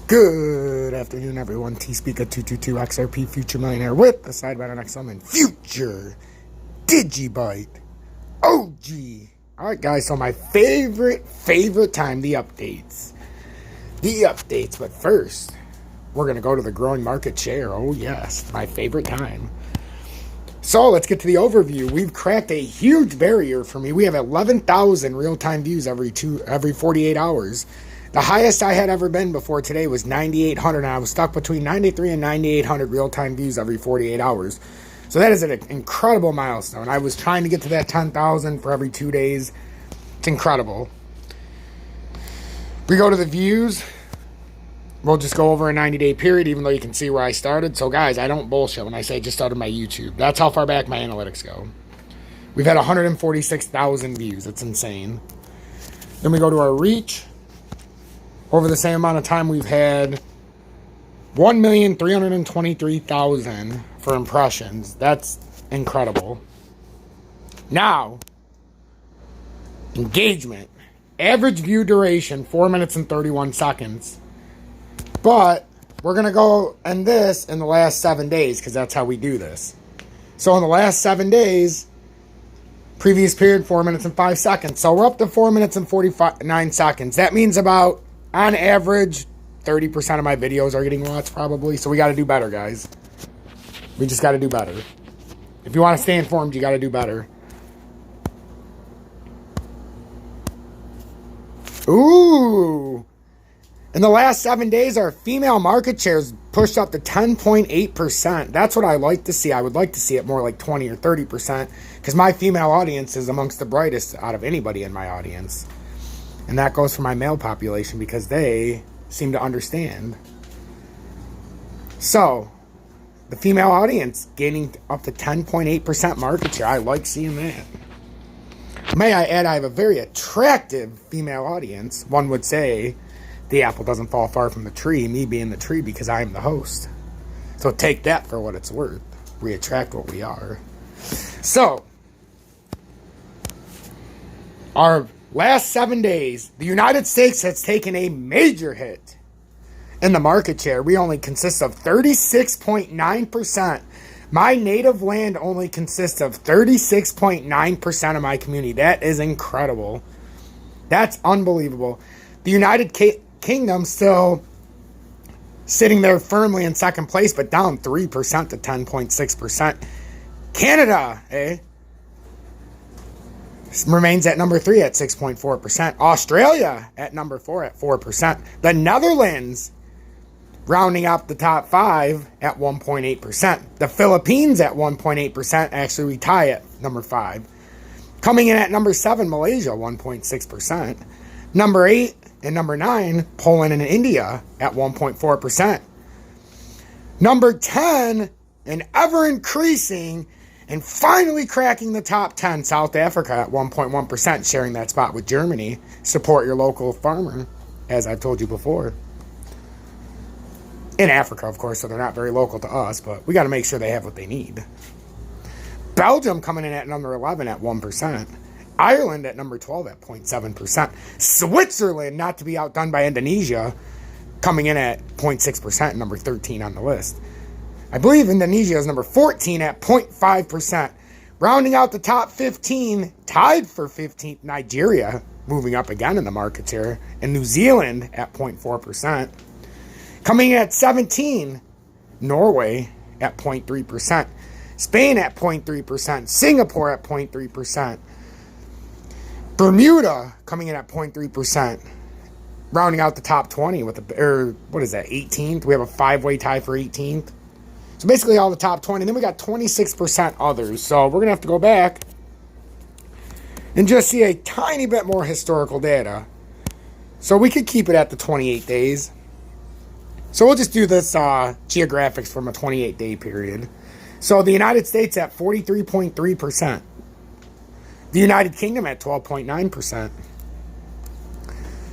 Good afternoon, everyone. T-Speaker 222 XRP Future Millionaire with the side bet on XM and Future Digibyte OG. Alright, guys, so my favorite time, the updates. But first, we're going to go to the growing market share. Oh, yes, my favorite time. So let's get to the overview. We've cracked a huge barrier for me. We have 11,000 real-time views every 48 hours. The highest I had ever been before today was 9,800, and I was stuck between 93 and 9,800 real-time views every 48 hours. So that is an incredible milestone. I was trying to get to that 10,000 for every 2 days. It's incredible. We go to the views. We'll just go over a 90-day period, even though you can see where I started. So, guys, I don't bullshit when I say I just started my YouTube. That's how far back my analytics go. We've had 146,000 views. It's insane. Then we go to our reach. Over the same amount of time, we've had 1,323,000 for impressions. That's incredible. Now, engagement. Average view duration, 4 minutes and 31 seconds. But we're going to go end this in the last 7 days because that's how we do this. So in the last 7 days, previous period, 4 minutes and 5 seconds. So we're up to 4 minutes and 49 seconds. That means about, on average, 30% of my videos are getting watched probably. So we got to do better, guys. We just got to do better. If you want to stay informed, you got to do better. Ooh. In the last 7 days, our female market shares pushed up to 10.8%. That's what I like to see. I would like to see it more like 20 or 30% because my female audience is amongst the brightest out of anybody in my audience. And that goes for my male population because they seem to understand. So, the female audience gaining up to 10.8% market share. I like seeing that. May I add, I have a very attractive female audience. One would say the apple doesn't fall far from the tree, me being the tree because I am the host. So take that for what it's worth. We attract what we are. So, our last 7 days, the United States has taken a major hit in the market share. We only consist of 36.9%. My native land only consists of 36.9% of my community. That is incredible. That's unbelievable. The United Kingdom still sitting there firmly in second place, but down 3% to 10.6%. Canada, remains at number 3 at 6.4%. Australia at number 4 at 4%. The Netherlands rounding up the top 5 at 1.8%. The Philippines at 1.8%. Actually, we tie at number 5. Coming in at number 7, Malaysia, 1.6%. Number 8 and number 9, Poland and India at 1.4%. Number 10, and ever increasing, and finally cracking the top 10, South Africa at 1.1%, sharing that spot with Germany. Support your local farmer, as I've told you before. In Africa, of course, so they're not very local to us, but we got to make sure they have what they need. Belgium coming in at number 11 at 1%. Ireland at number 12 at 0.7%. Switzerland, not to be outdone by Indonesia, coming in at 0.6%, number 13 on the list. I believe Indonesia is number 14 at 0.5%. Rounding out the top 15, tied for 15th, Nigeria, moving up again in the market share, and New Zealand at 0.4%. Coming in at 17, Norway at 0.3%. Spain at 0.3%. Singapore at 0.3%. Bermuda coming in at 0.3%. Rounding out the top 20 with 18th. We have a 5-way tie for 18th. So basically all the top 20. And then we got 26% others. So we're going to have to go back and just see a tiny bit more historical data. So we could keep it at the 28 days. So we'll just do this geographics from a 28-day period. So the United States at 43.3%. The United Kingdom at 12.9%.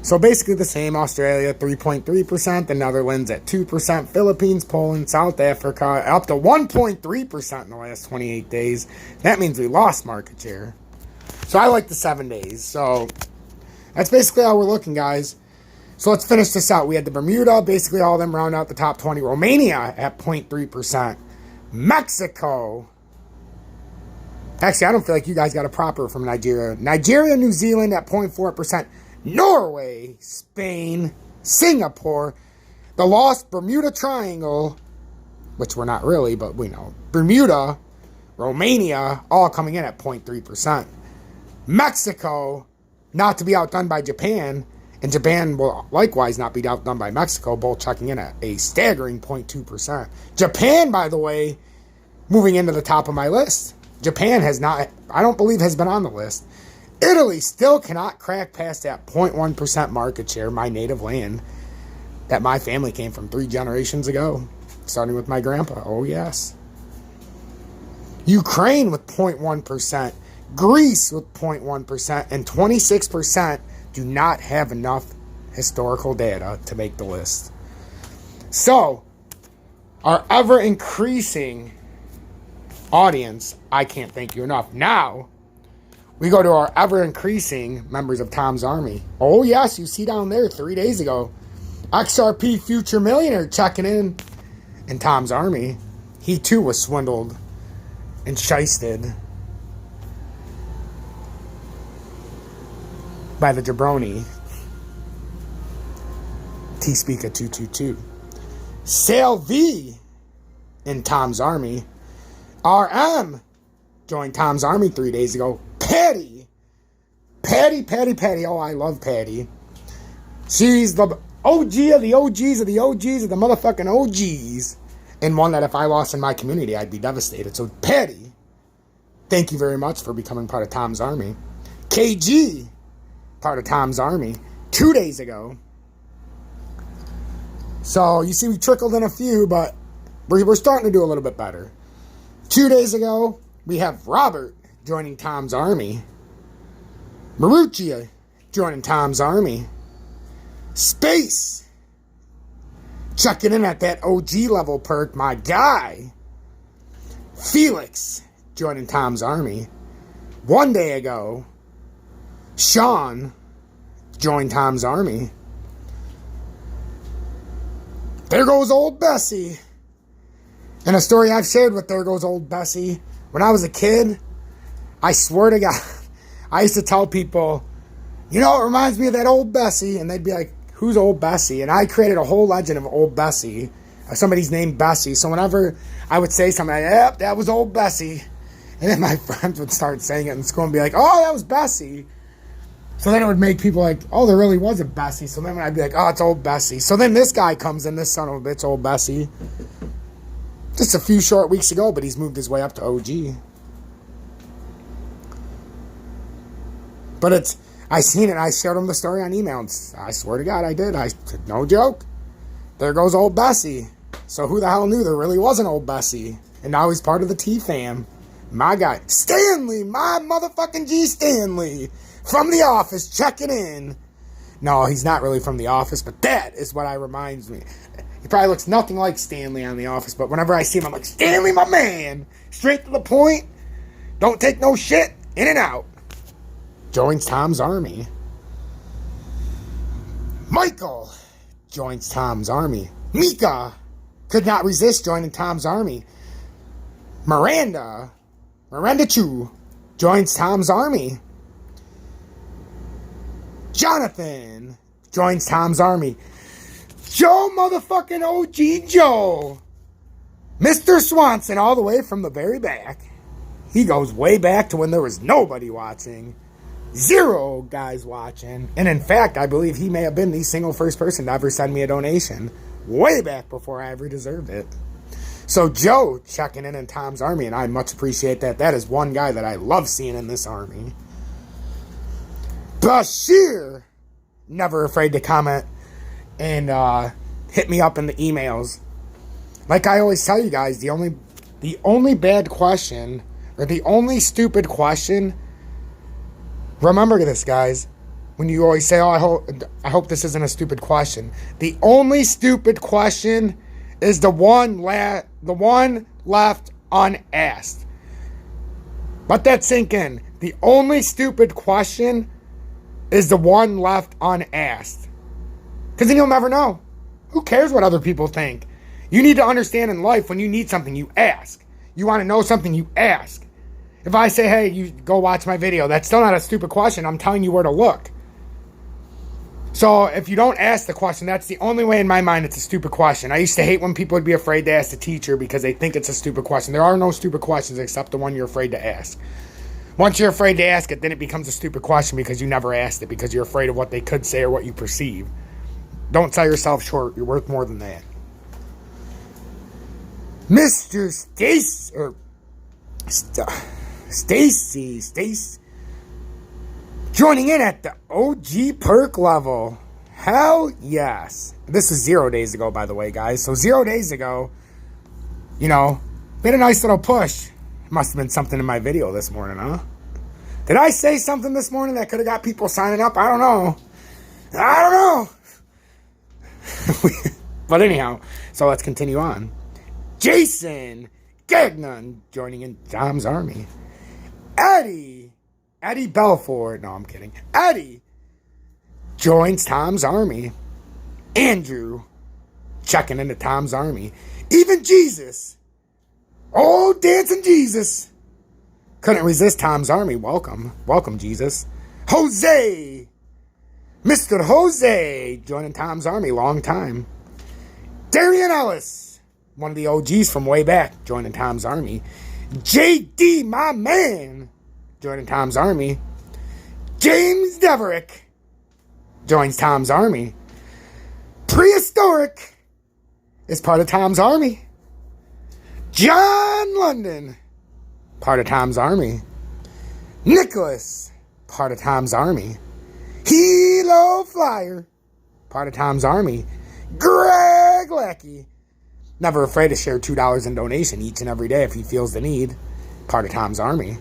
So basically the same. Australia 3.3%. The Netherlands at 2%. Philippines, Poland, South Africa up to 1.3% in the last 28 days. That means we lost market share. So I like the 7 days. So that's basically how we're looking, guys. So let's finish this out. We had the Bermuda, basically all of them round out the top 20. Romania at 0.3%. Mexico. Actually, I don't feel like you guys got a proper from Nigeria. Nigeria, New Zealand at 0.4%. Norway, Spain, Singapore, the lost Bermuda Triangle, which we're not really, but we know. Bermuda, Romania, all coming in at 0.3%. Mexico, not to be outdone by Japan, and Japan will likewise not be outdone by Mexico, both checking in at a staggering 0.2%. Japan, by the way, moving into the top of my list. Japan has not, I don't believe, has been on the list. Italy still cannot crack past that 0.1% market share, my native land, that my family came from 3 generations ago, starting with my grandpa. Oh, yes. Ukraine with 0.1%, Greece with 0.1%, and 26% do not have enough historical data to make the list. So, our ever-increasing audience, I can't thank you enough. Now, we go to our ever-increasing members of Tom's Army. Oh, yes, you see down there 3 days ago, XRP Future Millionaire checking in Tom's Army. He, too, was swindled and shysted by the jabroni. T-Speaker 222. Sale V in Tom's Army. RM joined Tom's Army 3 days ago. Patty. Oh, I love Patty. She's the OG of the OGs of the OGs of the motherfucking OGs. And one that if I lost in my community, I'd be devastated. So, Patty, thank you very much for becoming part of Tom's Army. KG, part of Tom's Army, 2 days ago. So, you see, we trickled in a few, but we're starting to do a little bit better. 2 days ago, we have Robert joining Tom's Army. Maruccia joining Tom's Army. Space checking in at that OG level perk, my guy. Felix joining Tom's Army. 1 day ago, Sean joined Tom's Army. There goes old Bessie. And a story I've shared with There Goes Old Bessie. When I was a kid, I swear to God, I used to tell people, you know, it reminds me of that old Bessie. And they'd be like, who's old Bessie? And I created a whole legend of old Bessie. Somebody's named Bessie. So whenever I would say something, yep, that was old Bessie. And then my friends would start saying it in school and be like, oh, that was Bessie. So then it would make people like, oh, there really was a Bessie. So then I'd be like, oh, it's old Bessie. So then this guy comes in, this son of a bitch, old Bessie. Just a few short weeks ago, but he's moved his way up to OG. But it's, I seen it, I showed him the story on email. I swear to God, I did. I said, no joke. There goes old Bessie. So who the hell knew there really was an old Bessie? And now he's part of the T-fam. My guy, Stanley, my motherfucking G Stanley. From The Office, checking in. No, he's not really from The Office, but that is what reminds me. He probably looks nothing like Stanley on The Office, but whenever I see him, I'm like, Stanley, my man. Straight to the point. Don't take no shit. In and out. Joins Tom's Army. Michael joins Tom's Army. Mika could not resist joining Tom's Army. Miranda Chu joins Tom's Army. Jonathan joins Tom's Army. Joe motherfucking OG Joe. Mr. Swanson all the way from the very back. He goes way back to when there was nobody watching. 0 guys watching. And in fact, I believe he may have been the single first person to ever send me a donation. Way back before I ever deserved it. So Joe checking in Tom's Army, and I much appreciate that. That is one guy that I love seeing in this army. Bashir, never afraid to comment and hit me up in the emails. Like I always tell you guys, the only bad question, or the only stupid question, remember this, guys, when you always say, oh, I hope this isn't a stupid question. The only stupid question is the one left unasked. Let that sink in. The only stupid question is the one left unasked. Because then you'll never know. Who cares what other people think? You need to understand in life, when you need something, you ask. You want to know something, you ask. If I say, hey, you go watch my video, that's still not a stupid question. I'm telling you where to look. So if you don't ask the question, that's the only way in my mind it's a stupid question. I used to hate when people would be afraid to ask the teacher because they think it's a stupid question. There are no stupid questions except the one you're afraid to ask. Once you're afraid to ask it, then it becomes a stupid question because you never asked it, because you're afraid of what they could say or what you perceive. Don't sell yourself short. You're worth more than that. Mr. Stacy, joining in at the OG perk level. Hell yes. This is 0 days ago, by the way, guys. So 0 days ago, made a nice little push. Must have been something in my video this morning, huh? Did I say something this morning that could have got people signing up? I don't know. But anyhow, so let's continue on. Jason Gagnon joining in Tom's Army. Eddie Belfort. No, I'm kidding. Eddie joins Tom's Army. Andrew checking into Tom's Army. Even Jesus. Oh, dancing Jesus. Couldn't resist Tom's Army. Welcome, Jesus. Jose. Mr. Jose joining Tom's Army. Long time. Darian Ellis, one of the OGs from way back, joining Tom's Army. JD, my man, joining Tom's Army. James Deverick joins Tom's Army. Prehistoric is part of Tom's Army. John London, part of Tom's Army. Nicholas, part of Tom's Army. Hilo Flyer, part of Tom's Army. Greg Lackey, never afraid to share $2 in donation each and every day if he feels the need, part of Tom's Army.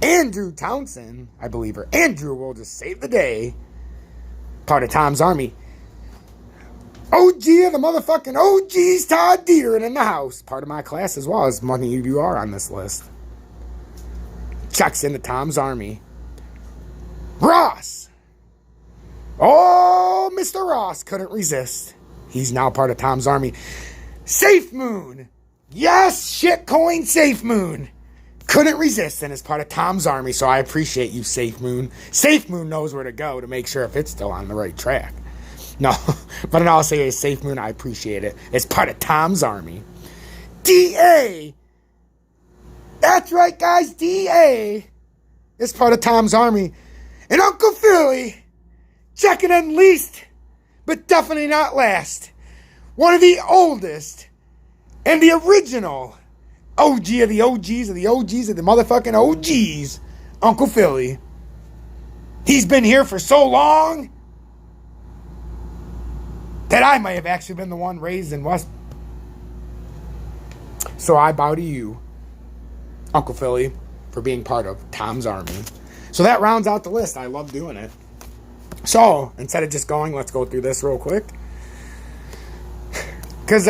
Andrew Townsend, I believe her. Andrew will just save the day, part of Tom's Army. OG of the motherfucking OGs, Todd Dieter in the house, part of my class as well, as many of you are on this list. Checks into Tom's Army. Ross. Oh, Mr. Ross couldn't resist. He's now part of Tom's Army. Safe Moon. Yes, shitcoin Safe Moon. Couldn't resist and is part of Tom's Army, so I appreciate you, Safe Moon. Safe Moon knows where to go to make sure if it's still on the right track. No, but in all seriousness, Safe Moon, I appreciate it. It's part of Tom's Army. DA. That's right, guys. DA is part of Tom's Army. And Uncle Philly, checking in least, but definitely not last. One of the oldest and the original OG of the OGs of the OGs of the motherfucking OGs, Uncle Philly. He's been here for so long that I might have actually been the one raised in West. So I bow to you, Uncle Philly, for being part of Tom's Army. So that rounds out the list. I love doing it. So instead of just going, let's go through this real quick. Because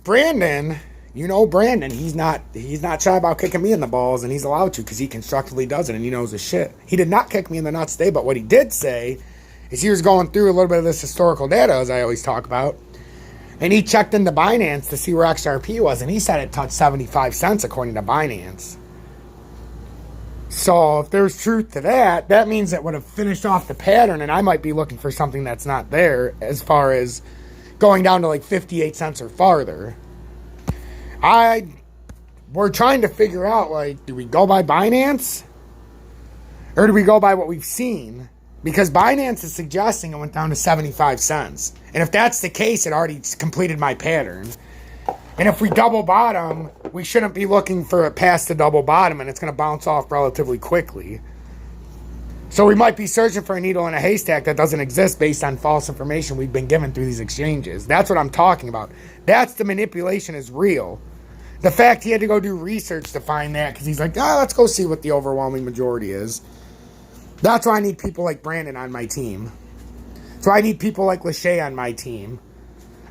Brandon, Brandon, he's not shy about kicking me in the balls, and he's allowed to because he constructively does it and he knows his shit. He did not kick me in the nuts today, but what he did say is he was going through a little bit of this historical data, as I always talk about, and he checked into Binance to see where XRP was, and he said it touched 75 cents according to Binance. So if there's truth to that, that means it would have finished off the pattern, and I might be looking for something that's not there as far as going down to like 58 cents or farther. We're trying to figure out, like, do we go by Binance? Or do we go by what we've seen? Because Binance is suggesting it went down to 75 cents. And if that's the case, it already completed my pattern. And if we double bottom, we shouldn't be looking for it past the double bottom, and it's going to bounce off relatively quickly. So we might be searching for a needle in a haystack that doesn't exist based on false information we've been given through these exchanges. That's what I'm talking about. That's the manipulation is real. The fact he had to go do research to find that, because he's like, let's go see what the overwhelming majority is. That's why I need people like Brandon on my team. So I need people like Lachey on my team.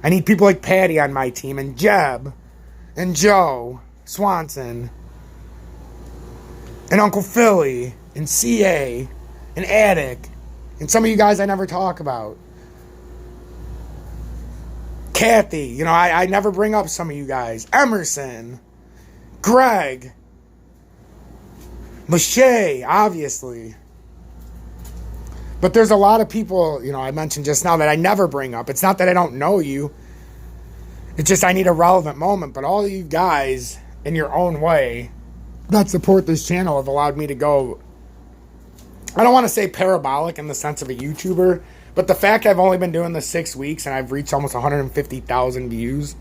I need people like Patty on my team, and Jeb, and Joe Swanson, and Uncle Philly, and CA, and Attic, and some of you guys I never talk about. Kathy, you know, I never bring up some of you guys. Emerson, Greg, Lachey, obviously. But there's a lot of people, you know, I mentioned just now that I never bring up. It's not that I don't know you. It's just I need a relevant moment. But all of you guys, in your own way, that support this channel have allowed me to go, I don't want to say parabolic in the sense of a YouTuber, but the fact I've only been doing this 6 weeks and I've reached almost 150,000 views.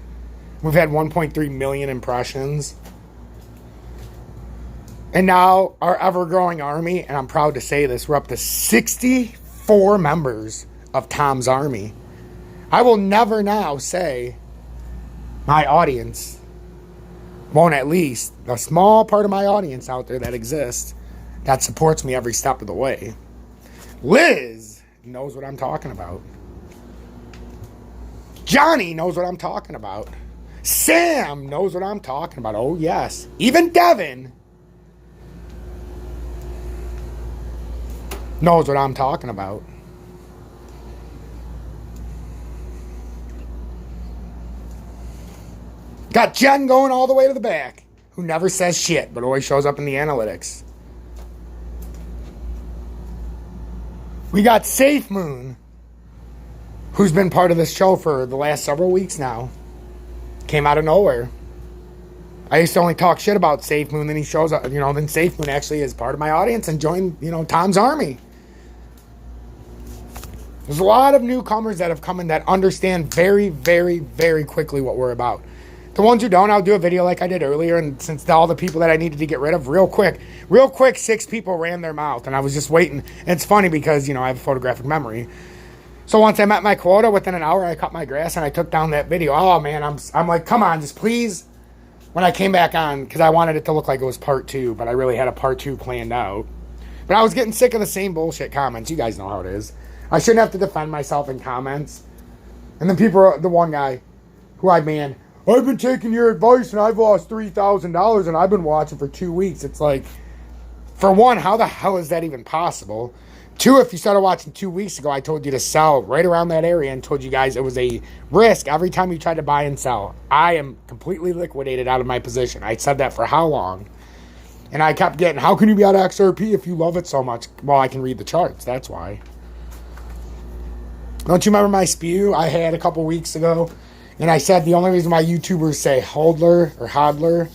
We've had 1.3 million impressions. And now our ever-growing army, and I'm proud to say this, we're up to 64 members of Tom's Army. I will never now say my audience won't, at least a small part of my audience out there that exists that supports me every step of the way. Liz knows what I'm talking about. Johnny knows what I'm talking about. Sam knows what I'm talking about. Oh, yes. Even Devin knows what I'm talking about. Got Jen going all the way to the back, who never says shit, but always shows up in the analytics. We got Safe Moon, who's been part of this show for the last several weeks now. Came out of nowhere. I used to only talk shit about Safe Moon, then he shows up, you know, then Safe Moon actually is part of my audience and joined, you know, Tom's Army. There's a lot of newcomers that have come in that understand very, very, very quickly what we're about. The ones who don't, I'll do a video like I did earlier, and since all the people that I needed to get rid of, real quick, 6 people ran their mouth, and I was just waiting. And it's funny because, you know, I have a photographic memory. So once I met my quota, within an hour, I cut my grass, and I took down that video. Oh, man, I'm like, come on, just please. When I came back on, because I wanted it to look like it was part 2, but I really had a part 2 planned out. But I was getting sick of the same bullshit comments. You guys know how it is. I shouldn't have to defend myself in comments. And then people, the one guy who I've been taking your advice and I've lost $3,000 and I've been watching for 2 weeks. It's like, for one, how the hell is that even possible? 2, if you started watching 2 weeks ago, I told you to sell right around that area and told you guys it was a risk every time you tried to buy and sell. I am completely liquidated out of my position. I said that for how long? And I kept getting, how can you be out of XRP if you love it so much? Well, I can read the charts. That's why. Don't you remember my spew I had a couple weeks ago? And I said the only reason why YouTubers say hodler or hodler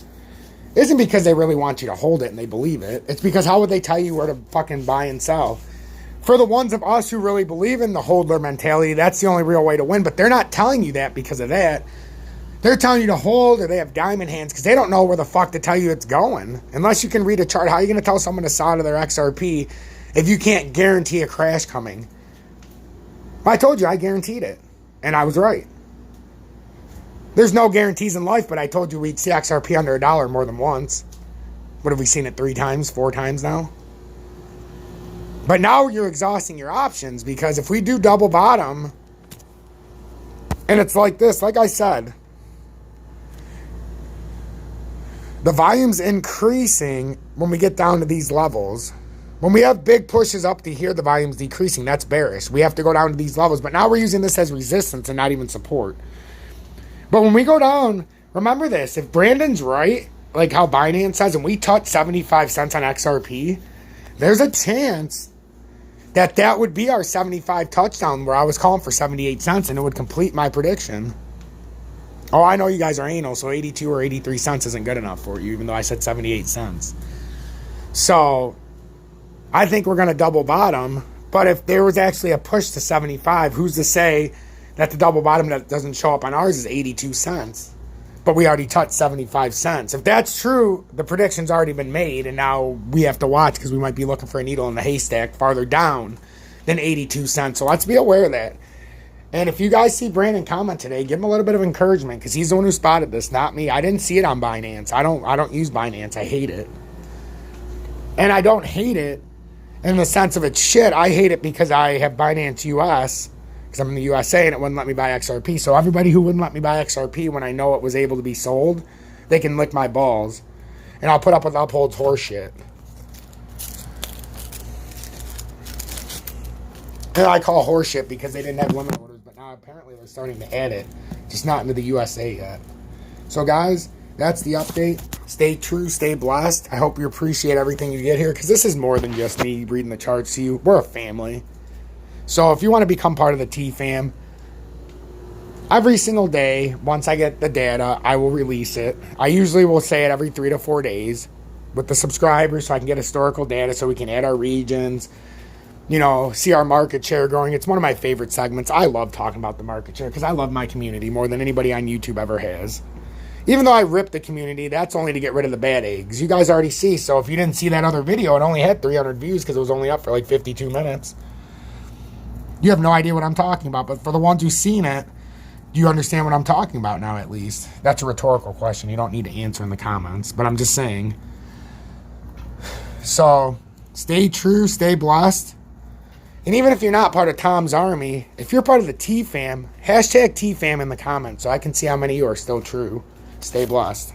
isn't because they really want you to hold it and they believe it. It's because how would they tell you where to fucking buy and sell? For the ones of us who really believe in the hodler mentality, that's the only real way to win. But they're not telling you that because of that. They're telling you to hold, or they have diamond hands because they don't know where the fuck to tell you it's going. Unless you can read a chart, how are you going to tell someone to sell out of their XRP if you can't guarantee a crash coming? Well, I told you I guaranteed it. And I was right. There's no guarantees in life, but I told you we'd see XRP under $1 more than once. What have we seen it 3 times, 4 times now? But now you're exhausting your options because if we do double bottom, and it's like this, like I said, the volume's increasing when we get down to these levels. When we have big pushes up to here, the volume's decreasing. That's bearish. We have to go down to these levels. But now we're using this as resistance and not even support. But when we go down, remember this. If Brandon's right, like how Binance says, and we touch 75 cents on XRP, there's a chance that that would be our 75 touchdown where I was calling for 78 cents and it would complete my prediction. Oh, I know you guys are anal, so 82 or 83 cents isn't good enough for you, even though I said 78 cents. So I think we're going to double bottom. But if there was actually a push to 75, who's to say that the double bottom that doesn't show up on ours is 82 cents? But we already touched 75 cents. If that's true, the prediction's already been made, and now we have to watch because we might be looking for a needle in the haystack farther down than 82 cents. So let's be aware of that. And if you guys see Brandon comment today, give him a little bit of encouragement because he's the one who spotted this, not me. I didn't see it on Binance. I don't use Binance. I hate it. And I don't hate it in the sense of it's shit. I hate it because I have Binance US because I'm in the USA and it wouldn't let me buy XRP. So everybody who wouldn't let me buy XRP when I know it was able to be sold, they can lick my balls. And I'll put up with Uphold's horse shit. And I call horse shit because they didn't have limit orders, but now apparently they're starting to add it. Just not into the USA yet. So guys, that's the update. Stay true, stay blessed. I hope you appreciate everything you get here, because this is more than just me reading the charts to you. We're a family. So if you want to become part of the T-Fam, every single day, once I get the data, I will release it. I usually will say it every 3 to 4 days with the subscribers, so I can get historical data, so we can add our regions, you know, see our market share growing. It's one of my favorite segments. I love talking about the market share because I love my community more than anybody on YouTube ever has. Even though I rip the community, that's only to get rid of the bad eggs. You guys already see, so if you didn't see that other video, it only had 300 views because it was only up for like 52 minutes. You have no idea what I'm talking about, but for the ones who've seen it, do you understand what I'm talking about now at least? That's a rhetorical question. You don't need to answer in the comments, but I'm just saying. So, stay true, stay blessed. And even if you're not part of Tom's Army, if you're part of the T-Fam, hashtag T-Fam in the comments so I can see how many of you are still true. Stay blessed.